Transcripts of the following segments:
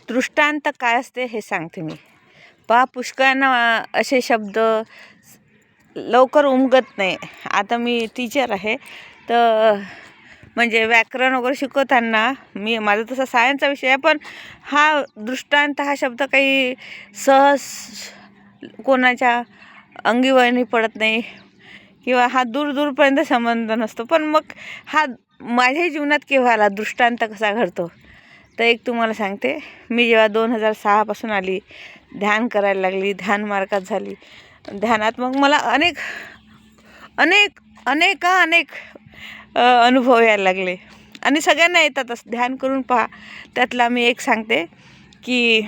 दृष्टांत काय असते हे सांगते मी. पहा, पुष्कळांना असे शब्द लवकर उमगत नाही. आता मी टीचर आहे, तर म्हणजे व्याकरण वगैरे शिकवताना माझा तसा सायन्सचा विषय आहे, पण हा दृष्टांत हा शब्द काही सहज कोणाच्या अंगीवळणी पडत नाही किंवा हा दूरपर्यंत संबंध नसतो. पण मग हा माझ्याही जीवनात केव्हा आला, दृष्टांत कसा घडतो, तर एक तुम्हाला सांगते. मी जेव्हा 2006 पासून आली, ध्यान करायला लागली, ध्यान मार्गात झाली. ध्यानात मग मला अनेक अनेक अनेक अनेक अनुभव यायला लागले आणि सगळ्यांना येतातच. ध्यान करून पहा. त्यातला मी एक सांगते की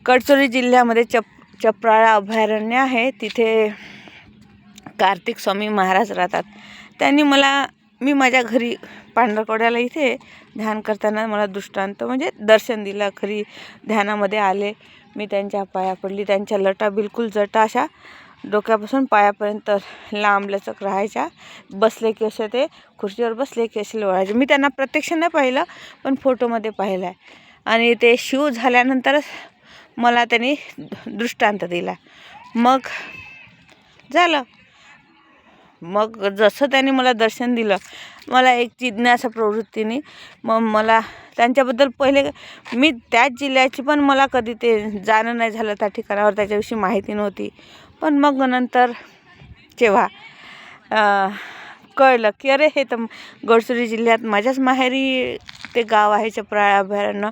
गडचिरोली जिल्ह्यामध्ये चपराळा अभयारण्य आहे. तिथे कार्तिक स्वामी महाराज राहतात. त्यांनी मी माझ्या घरी पांढरकवड्याला इथे ध्यान करताना मला दृष्टांत म्हणजे दर्शन दिलं. खरी ध्यानामध्ये आले, मी त्यांच्या पाया पडली. त्यांच्या लटा बिलकुल जटा अशा डोक्यापासून पायापर्यंत लांबलचक राहायच्या. बसले की असे ते खुर्चीवर बसले की असे लोळायचे. मी त्यांना प्रत्यक्ष नाही पाहिलं, पण फोटोमध्ये पाहिलं आहे. आणि ते शिव झाल्यानंतरच मला त्यांनी दृष्टांत दिला. मग झालं. मग जसं त्यांनी मला दर्शन दिलं, मला एक जिज्ञासा प्रवृत्तीने मग मला त्यांच्याबद्दल पहिले मी त्याच जिल्ह्याची, पण मला कधी ते जाणं नाही झालं त्या ठिकाणावर, त्याच्याविषयी माहिती नव्हती. पण मग नंतर जेव्हा कळलं की अरे हे तर गडचिरोली जिल्ह्यात माझ्याच माहेरी ते गाव आहे चपराळा अभयारण्य.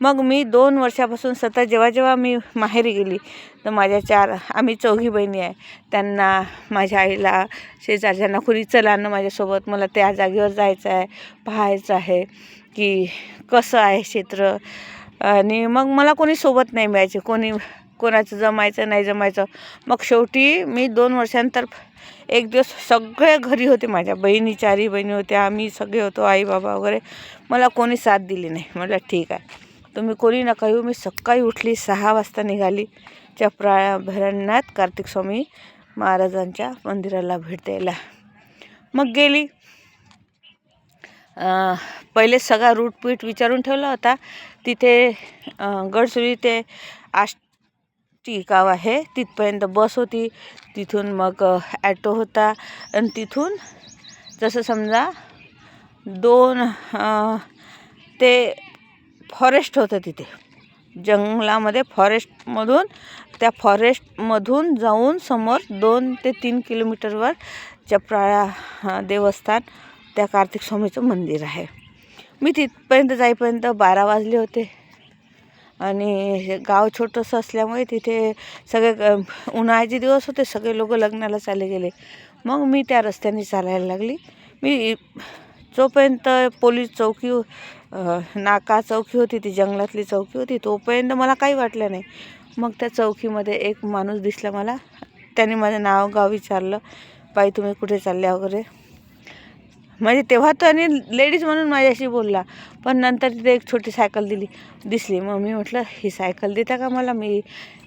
मग मी 2 वर्षापासून सतत जेव्हा मी माहेरी गेली, तर आम्ही 4 बहिणी आहे. त्यांना, माझ्या आईला, शेजारच्यांना कोणी चला ना माझ्यासोबत, मला त्या जागेवर जायचं आहे, पाहायचं आहे की कसं आहे क्षेत्र. आणि मग मला कोणी सोबत नाही मिळायचे, कोणाचं जमायचं नाही जमायचं. मग शेवटी मी 2 वर्षांतर एक दिवस सगळे घरी होते, माझ्या 4 बहिणी होत्या, आम्ही सगळे होतो, आई बाबा वगैरे. मला कोणी साथ दिली नाही. म्हटलं ठीक आहे, तुम्ही कोणी नका येऊ. मी सकाळी उठली, 6 वाजता निघाली चपराळा अभयारण्यात कार्तिक स्वामी महाराजांच्या मंदिराला भेट द्यायला. मग गेली. पहिले सगळा रूटपीट विचारून ठेवला होता. तिथे गडचिरोली ते आष्टी गाव आहे, तिथपर्यंत बस होती. तिथून मग ॲटो होता आणि तिथून जसं समजा 2 ते फॉरेस्ट होतं तिथे जंगलामध्ये. त्या फॉरेस्टमधून जाऊन समोर 2 ते 3 किलोमीटरवर चपराळा देवस्थान, त्या कार्तिक स्वामीचं मंदिर आहे. मी तिथपर्यंत जाईपर्यंत 12 वाजले होते. आणि हे गाव छोटंसं असल्यामुळे तिथे सगळे उन्हाळ्याचे दिवस होते, सगळे लोक लग्नाला चालले गेले. मग मी त्या रस्त्याने चालायला लागली. मी जोपर्यंत पोलीस चौकी, नाका चौकी होती, ती जंगलातली चौकी होती, तोपर्यंत मला काही वाटलं नाही. मग त्या चौकीमध्ये एक माणूस दिसला मला. त्याने माझं नाव गाव विचारलं, बाई तुम्ही कुठे चालल्या वगैरे. म्हणजे तेव्हा तर आणि लेडीज म्हणून माझ्याशी बोलला, पण नंतर तिथे एक छोटी सायकल दिसली. मग मी म्हटलं ही सायकल देता का मला, मी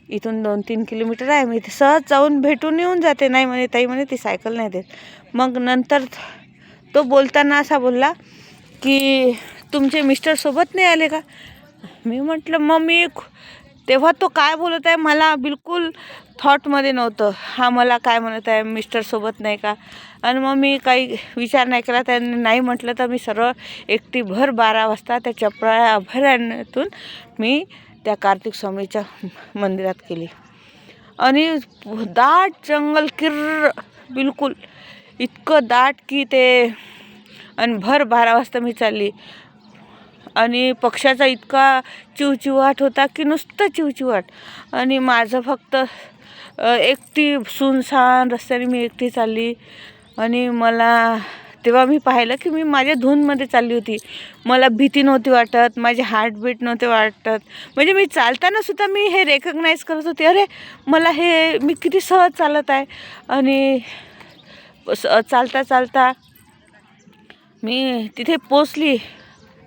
इथून 2-3 किलोमीटर आहे, मी सहज जाऊन भेटून येऊन जाते. नाही म्हणे ताई, म्हणे ती सायकल नाही देत. मग नंतर तो बोलताना असा बोलला की तुमचे मिस्टर सोबत नाही आले का. मी म्हटलं मग तेव्हा तो काय बोलत आहे मला बिलकुल थॉटमध्ये नव्हतं. हा मला काय म्हणत आहे, मिस्टर सोबत नाही का. आणि मग मी काही विचार नाही केला. त्यांनी नाही म्हटलं तर मी सरळ एकटी भर 12 वाजता त्या चपराळा अभयारण्यातून मी त्या कार्तिक स्वामीच्या मंदिरात गेली. आणि दाट जंगल, किर्र, बिलकुल इतकं दाट की ते. आणि भर 12 वाजता मी चालली. आणि पक्ष्याचा इतका चिवचिवाट होता की नुसतं चिवचिवाट. आणि माझं फक्त एकटी सुनसान रस्त्याने मी एकटी चालली. आणि तेव्हा मी पाहिलं की मी माझ्या धूनमध्ये चालली होती. मला भीती नव्हती वाटत, माझे हार्टबीट नव्हते वाटत. म्हणजे मी चालताना सुद्धा मी हे रेकग्नाईज करत होते, अरे मी किती सहज चालत आहे. आणि चालता मी तिथे पोचली.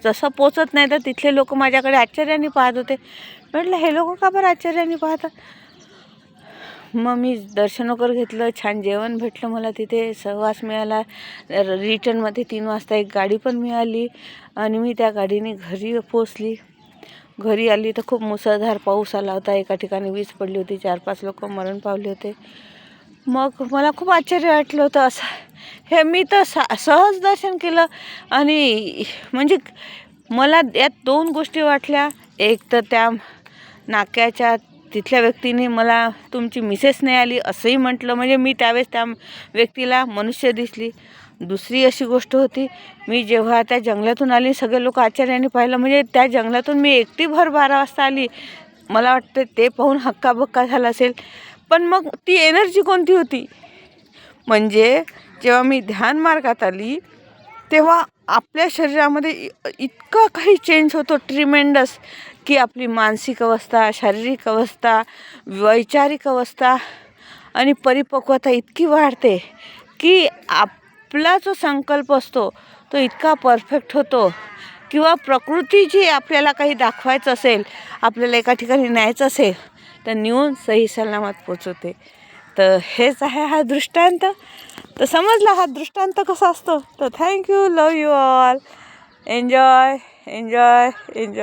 जसं पोचत नाही तर तिथले लोक माझ्याकडे आश्चर्याने पाहत होते. म्हटलं हे लोक का बरं आश्चर्याने पाहतात. मग मी दर्शन वगैरे घेतलं, छान जेवण भेटलं मला तिथे, सहवास मिळाला. रिटर्नमध्ये 3 वाजता एक गाडी पण मिळाली आणि मी त्या गाडीने घरी पोचली. घरी आली तर खूप मुसळधार पाऊस आला होता. एका ठिकाणी वीज पडली होती, 4-5 लोक मरण पावले होते. मग मला खूप आश्चर्य वाटलं होतं. असं हे मी तर सहज दर्शन केलं. आणि म्हणजे मला यात 2 गोष्टी वाटल्या. एक तर त्या नाक्याच्या तिथल्या व्यक्तीने मला तुमची मिसेस नाही आली असंही म्हटलं, म्हणजे मी त्यावेळेस त्या व्यक्तीला मनुष्य दिसली. दुसरी अशी गोष्ट होती, मी जेव्हा त्या जंगलातून आली, सगळे लोक आश्चर्याने पाहिलं. म्हणजे त्या जंगलातून मी एकटी भर 12 वाजता आली. मला वाटतं ते पाहून हक्काबक्का झाला असेल. पण मग ती एनर्जी कोणती होती, म्हणजे जेव्हा मी ध्यान मार्गात आली तेव्हा आपल्या शरीरामध्ये इतका काही चेंज होतो ट्रिमेंडस, की आपली मानसिक अवस्था, शारीरिक अवस्था, वैचारिक अवस्था आणि परिपक्वता इतकी वाढते की आपला जो संकल्प असतो तो इतका परफेक्ट होतो. किंवा प्रकृती जी आपल्याला काही दाखवायचं असेल, आपल्याला एका ठिकाणी न्यायचं असेल, तर नेऊन सही सलामत पोचवते. तर हेच आहे हा दृष्टांत. तर समजला हा दृष्टांत कसा असतो. तर thank you, love you all, enjoy enjoy enjoy.